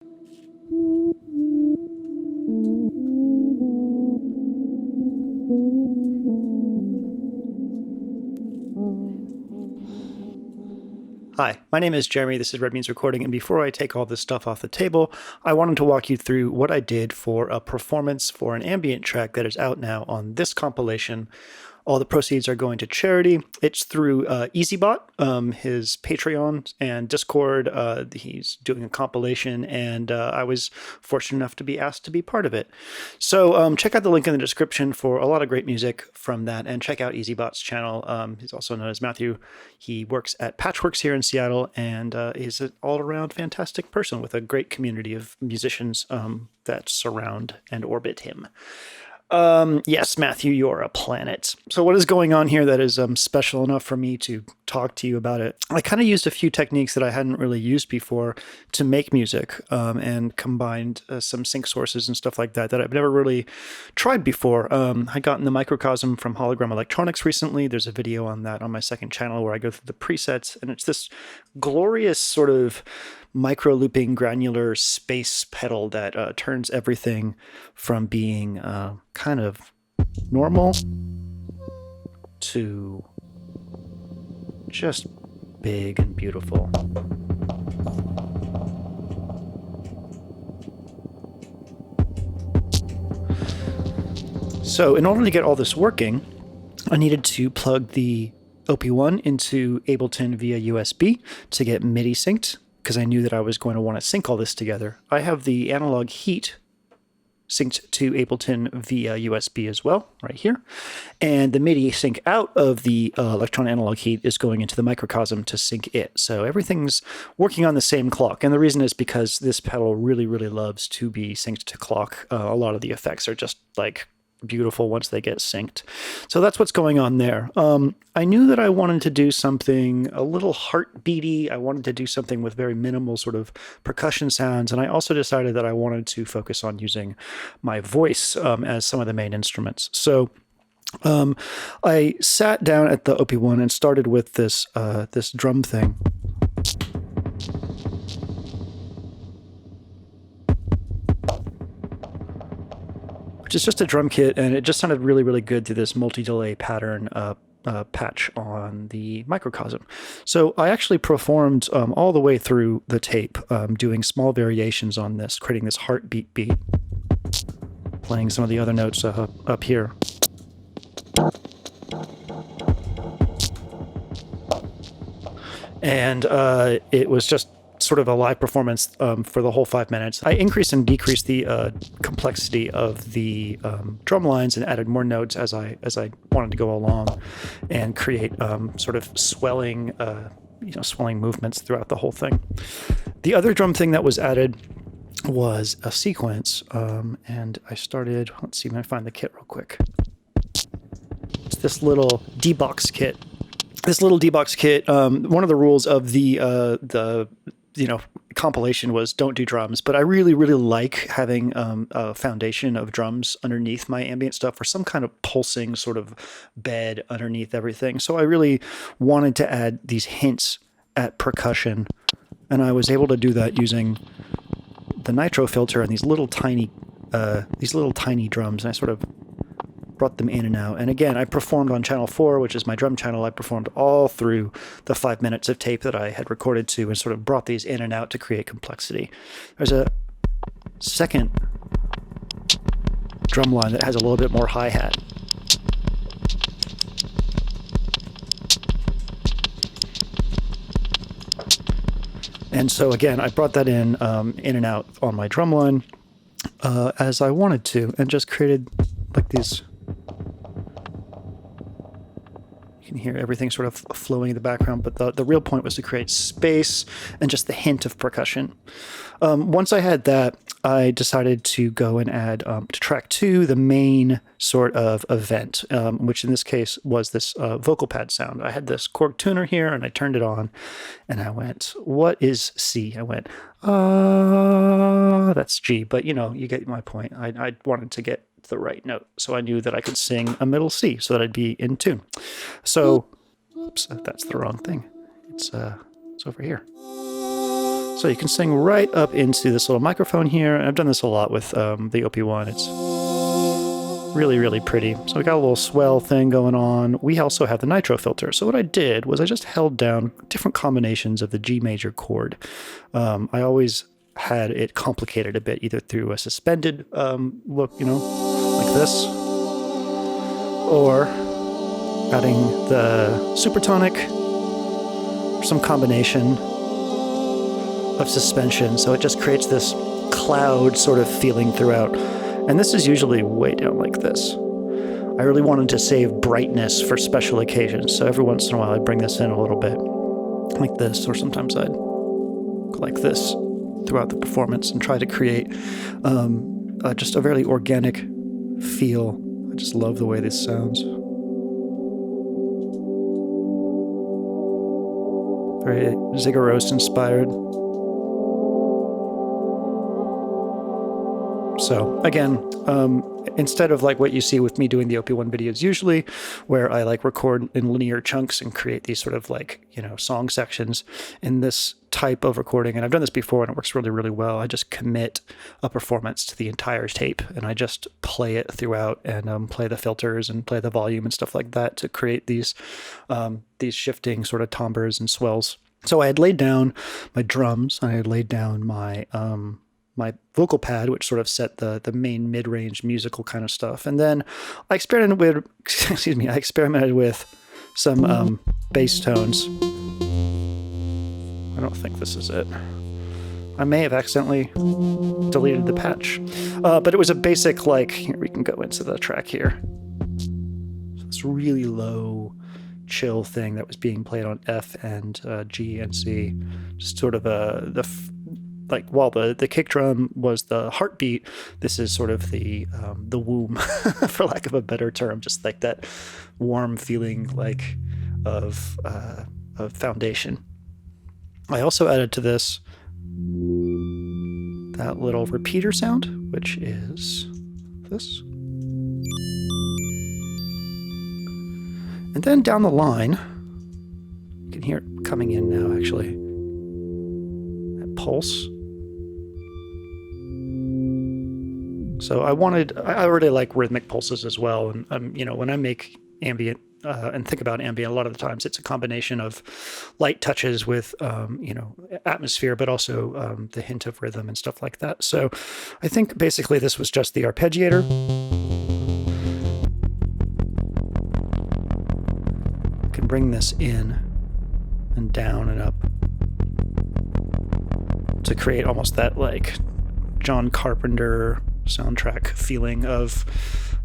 Hi, my name is Jeremy, this is Red Means Recording, and before I take all this stuff off the table, I wanted to walk you through what I did for a performance for an ambient track that is out now on this compilation. All the proceeds are going to charity. It's through EasyBot, his Patreon and Discord. He's doing a compilation, and I was fortunate enough to be asked to be part of it. So check out the link in the description for a lot of great music from that, and check out EasyBot's channel. He's also known as Matthew. He works at Patchworks here in Seattle, and is an all-around fantastic person with a great community of musicians that surround and orbit him. Yes, Matthew, you're a planet. So what is going on here that is special enough for me to talk to you about it? I kind of used a few techniques that I hadn't really used before to make music, and combined some sync sources and stuff like that I've never really tried before. I got in the Microcosm from Hologram Electronics recently. There's a video on that on my second channel where I go through the presets, and it's this glorious sort of micro looping granular space pedal that turns everything from being kind of normal to just big and beautiful. So in order to get all this working, I needed to plug the OP1 into Ableton via USB to get MIDI synced, because I knew that I was going to want to sync all this together. I have the analog heat synced to Ableton via USB as well, right here. And the MIDI sync out of the electron analog heat is going into the Microcosm to sync it. So everything's working on the same clock. And the reason is because this pedal really, really loves to be synced to clock. A lot of the effects are just like beautiful once they get synced. So that's what's going on there. I knew that I wanted to do something a little heartbeaty. I wanted to do something with very minimal sort of percussion sounds. And I also decided that I wanted to focus on using my voice as some of the main instruments. So I sat down at the OP1 and started with this, this drum thing. Which is just a drum kit, and it just sounded really, really good through this multi-delay pattern patch on the Microcosm. So I actually performed all the way through the tape, doing small variations on this, creating this heartbeat beat, playing some of the other notes up here. And it was just sort of a live performance for the whole 5 minutes. I increased and decreased the complexity of the drum lines and added more notes as I wanted to go along, and create sort of swelling, swelling movements throughout the whole thing. The other drum thing that was added was a sequence, and I started. Let's see if I find the kit real quick. It's this little D-Box kit. This little D-Box kit. One of the rules of the compilation was don't do drums, but I really, really like having a foundation of drums underneath my ambient stuff, or some kind of pulsing sort of bed underneath everything. So I really wanted to add these hints at percussion, and I was able to do that using the nitro filter and these little tiny drums, and I sort of brought them in and out. And again, I performed on channel 4, which is my drum channel. I performed all through the 5 minutes of tape that I had recorded to, and sort of brought these in and out to create complexity. There's a second drum line that has a little bit more hi-hat. And so again, I brought that in and out on my drum line as I wanted to, and just created like these. You can hear everything sort of flowing in the background, but the real point was to create space and just the hint of percussion. Once I had that, I decided to go and add to track 2 the main sort of event, which in this case was this vocal pad sound. I had this Korg tuner here, and I turned it on, and I went, what is C? I went, that's G, but you get my point. I wanted to get the right note, so I knew that I could sing a middle C so that I'd be in tune. So, oops, that's the wrong thing. It's over here. So you can sing right up into this little microphone here. And I've done this a lot with the OP1. It's really, really pretty. So we got a little swell thing going on. We also have the nitro filter. So what I did was I just held down different combinations of the G major chord. I always had it complicated a bit, either through a suspended look, you know, like this, or adding the supertonic, or some combination of suspension. So it just creates this cloud sort of feeling throughout. And this is usually way down like this. I really wanted to save brightness for special occasions. So every once in a while I'd bring this in a little bit like this, or sometimes I'd go like this throughout the performance and try to create just a very organic feel. I just love the way this sounds. Very Zigguros inspired. So again, instead of like what you see with me doing the OP1 videos usually, where I like record in linear chunks and create these sort of like, you know, song sections, in this type of recording, and I've done this before and it works really, really well, I just commit a performance to the entire tape and I just play it throughout and play the filters and play the volume and stuff like that to create these shifting sort of timbres and swells. So I had laid down my drums, and I had laid down my my vocal pad, which sort of set the main mid-range musical kind of stuff. And then I experimented with, I experimented with some bass tones. I don't think this is it. I may have accidentally deleted the patch. But it was a basic, like, here, we can go into the track here. So this really low, chill thing that was being played on F and G and C. Just sort of like while the kick drum was the heartbeat, this is sort of the womb, for lack of a better term, just like that warm feeling like of foundation. I also added to this that little repeater sound, which is this. And then down the line, you can hear it coming in now, actually. That pulse. So I already like rhythmic pulses as well. And, you know, when I make ambient and think about ambient, a lot of the times it's a combination of light touches with, you know, atmosphere, but also the hint of rhythm and stuff like that. So I think basically this was just the arpeggiator. I can bring this in and down and up to create almost that like John Carpenter soundtrack feeling of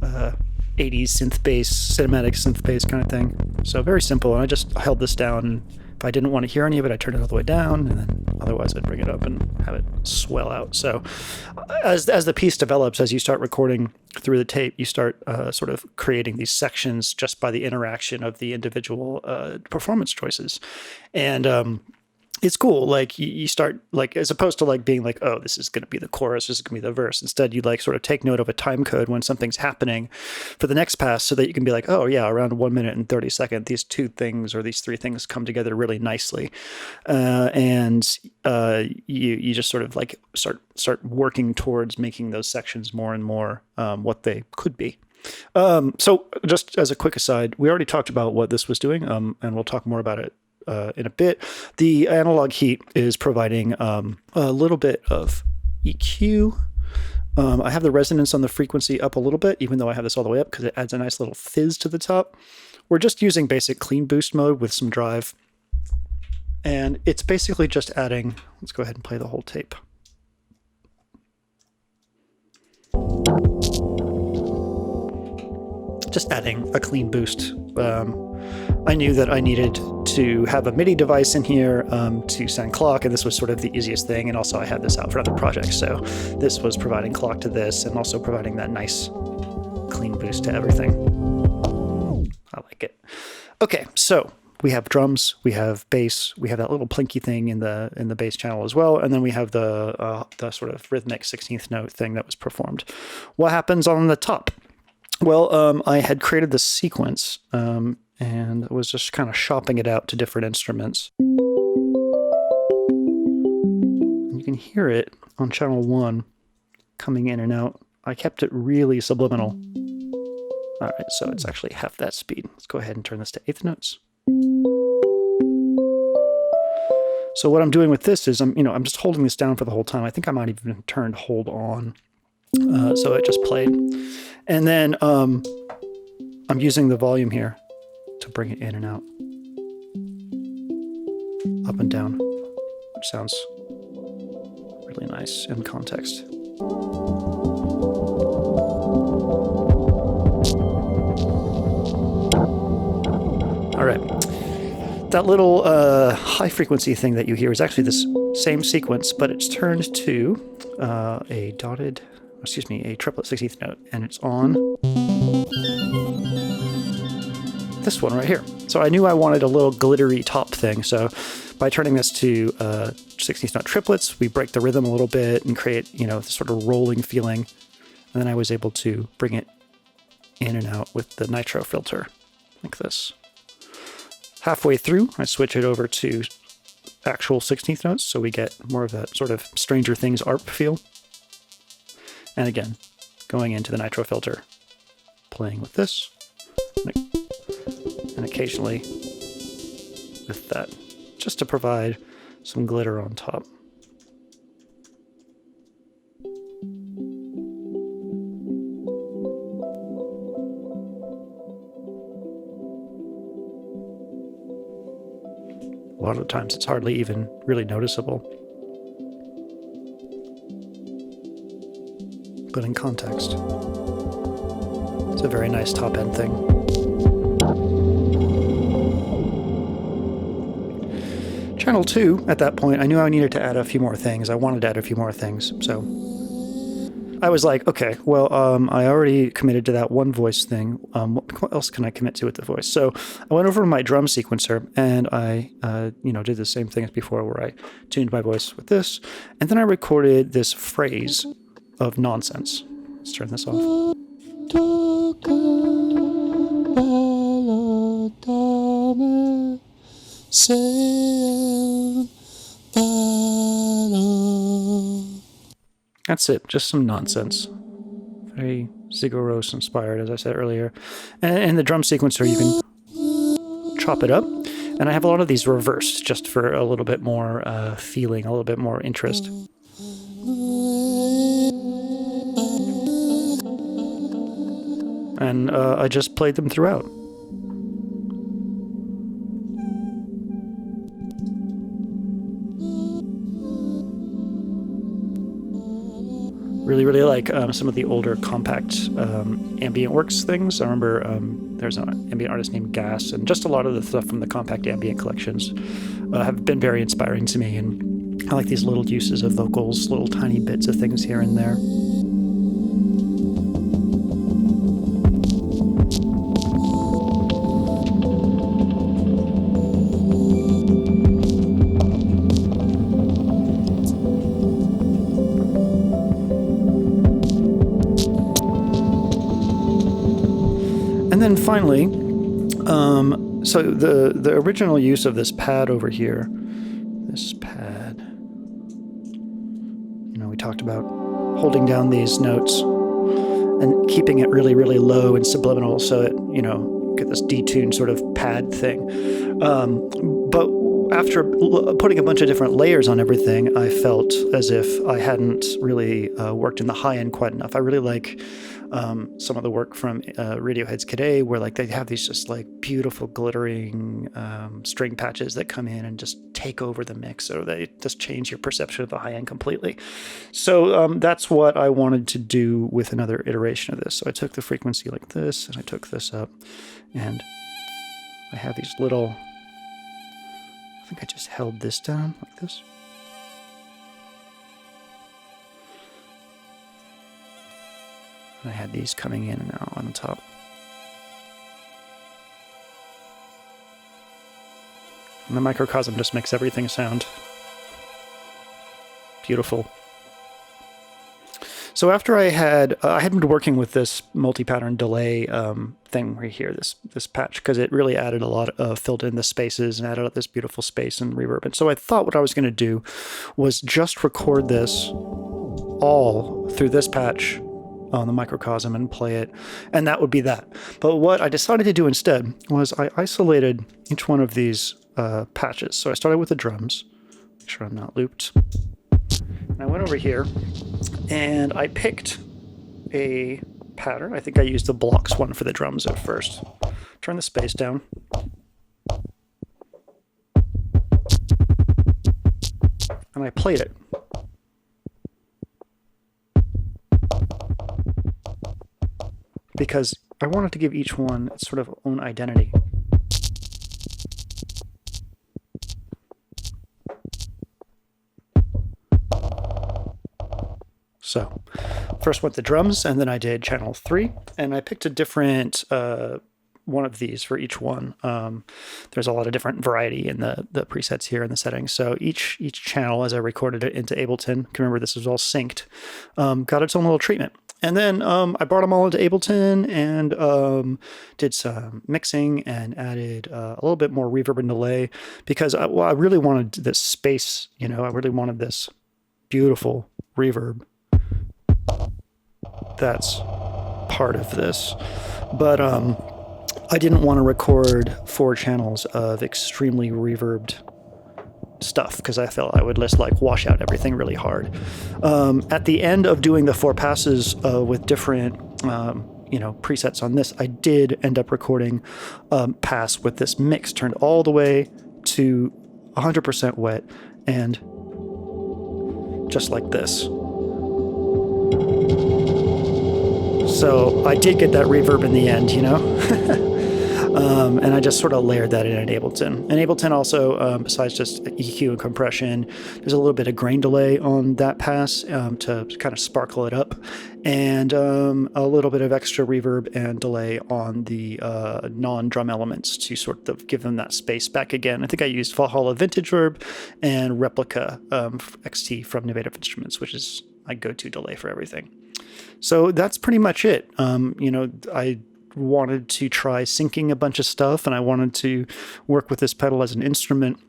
80s synth bass, cinematic synth bass kind of thing. So very simple, and I just held this down. If I didn't want to hear any of it, I turned it all the way down, and then otherwise I'd bring it up and have it swell out. So as the piece develops, as you start recording through the tape, you start sort of creating these sections just by the interaction of the individual performance choices. And it's cool. Like you start like, as opposed to like being like, oh, this is going to be the chorus, this is going to be the verse. Instead, you like sort of take note of a time code when something's happening for the next pass, so that you can be like, oh yeah, around 1 minute and 30 seconds, these two things or these three things come together really nicely. And you just sort of like start working towards making those sections more and more what they could be. So just as a quick aside, we already talked about what this was doing, and we'll talk more about it in a bit. The analog heat is providing a little bit of EQ. I have the resonance on the frequency up a little bit, even though I have this all the way up, because it adds a nice little fizz to the top. We're just using basic clean boost mode with some drive. And it's basically just adding, let's go ahead and play the whole tape. Just adding a clean boost. I knew that I needed to have a MIDI device in here to send clock, and this was sort of the easiest thing. And also I had this out for other projects, so this was providing clock to this and also providing that nice clean boost to everything. I like it. Okay, so we have drums, we have bass, we have that little plinky thing in the bass channel as well, and then we have the sort of rhythmic 16th note thing that was performed. What happens on the top? Well, I had created this sequence and was just kind of shopping it out to different instruments. hear it on channel 1 coming in and out. I kept it really subliminal. All right, so it's actually half that speed. Let's go ahead and turn this to eighth notes. So what I'm doing with this is I'm just holding this down for the whole time. I think I might even turned hold on. So it just played. And then I'm using the volume here to bring it in and out. Up and down, which sounds really nice in context. All right. That little high frequency thing that you hear is actually this same sequence, but it's turned to a triplet 16th note, and it's on this one right here. So I knew I wanted a little glittery top thing, so by turning this to 16th note triplets, we break the rhythm a little bit and create, this sort of rolling feeling, and then I was able to bring it in and out with the nitro filter, like this. Halfway through, I switch it over to actual 16th notes, so we get more of that sort of Stranger Things ARP feel. And again, going into the nitro filter, playing with this, and occasionally with that, just to provide some glitter on top. A lot of times it's hardly even really noticeable. But in context, it's a very nice top end thing. Channel 2, at that point, I knew I needed to add a few more things. I wanted to add a few more things, so I was like, okay, well, I already committed to that one voice thing. What else can I commit to with the voice? So I went over to my drum sequencer, and I, did the same thing as before, where I tuned my voice with this, and then I recorded this phrase of nonsense. Let's turn this off. That's it, just some nonsense. Very Sigur Rós inspired, as I said earlier. And in the drum sequencer, you can chop it up. And I have a lot of these reversed, just for a little bit more feeling, a little bit more interest. And I just played them throughout. Really, really like some of the older compact ambient works things. I remember there's an ambient artist named Gas, and just a lot of the stuff from the compact ambient collections have been very inspiring to me. And I like these little uses of vocals, little tiny bits of things here and there. And then finally, so the original use of this pad over here, this pad, we talked about holding down these notes and keeping it really, really low and subliminal, so it, get this detuned sort of pad thing. But after putting a bunch of different layers on everything, I felt as if I hadn't really worked in the high end quite enough. I really like some of the work from Radiohead's Kid A, where they have these just beautiful glittering string patches that come in and just take over the mix, or they just change your perception of the high end completely. So that's what I wanted to do with another iteration of this. So I took the frequency like this, and I took this up, and I have these little, I think I just held this down like this. And I had these coming in and out on the top. And the Microcosm just makes everything sound beautiful. So after I had been working with this multi-pattern delay thing right here, this patch, because it really added a lot of, filled in the spaces and added up this beautiful space and reverb. And so I thought what I was going to do was just record this all through this patch on the Microcosm and play it, and that would be that. But what I decided to do instead was I isolated each one of these patches. So I started with the drums, make sure I'm not looped. And I went over here and I picked a pattern. I think I used the blocks one for the drums at first. Turn the space down. And I played it. Because I wanted to give each one its sort of own identity. So first went the drums, and then I did channel 3, and I picked a different one of these for each one. There's a lot of different variety in the presets here in the settings. So each channel, as I recorded it into Ableton, remember this was all synced, got its own little treatment. And then I brought them all into Ableton and did some mixing and added a little bit more reverb and delay because I really wanted this space, I really wanted this beautiful reverb that's part of this. But I didn't want to record 4 channels of extremely reverbed stuff because I felt I would just wash out everything really hard. At the end of doing the 4 passes with different presets on this, I did end up recording pass with this mix turned all the way to 100% wet and just like this. So I did get that reverb in the end, and I just sort of layered that in Ableton. And Ableton also, besides just EQ and compression, there's a little bit of grain delay on that pass to kind of sparkle it up, and a little bit of extra reverb and delay on the non-drum elements to sort of give them that space back again. I think I used Valhalla Vintage Verb and Replica XT from Innovative Instruments, which is my go-to delay for everything. So that's pretty much it. I wanted to try syncing a bunch of stuff, and I wanted to work with this pedal as an instrument,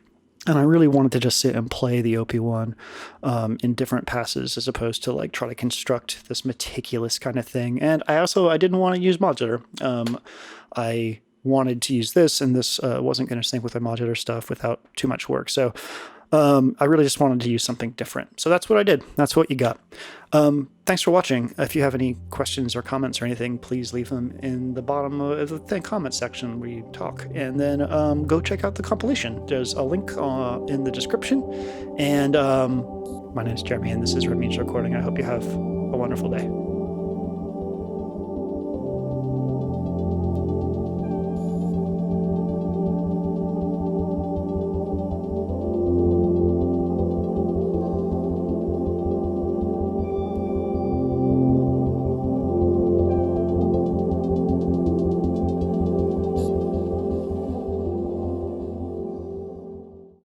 and I really wanted to just sit and play the OP1 in different passes as opposed to try to construct this meticulous kind of thing. And I didn't want to use modular. I wanted to use this, and this wasn't going to sync with the modular stuff without too much work. So I really just wanted to use something different. So that's what I did. That's what you got. Thanks for watching. If you have any questions or comments or anything, please leave them in the bottom of the comment section where you talk. And then go check out the compilation. There's a link in the description. And my name is Jeremy, and this is Red Means Recording. I hope you have a wonderful day.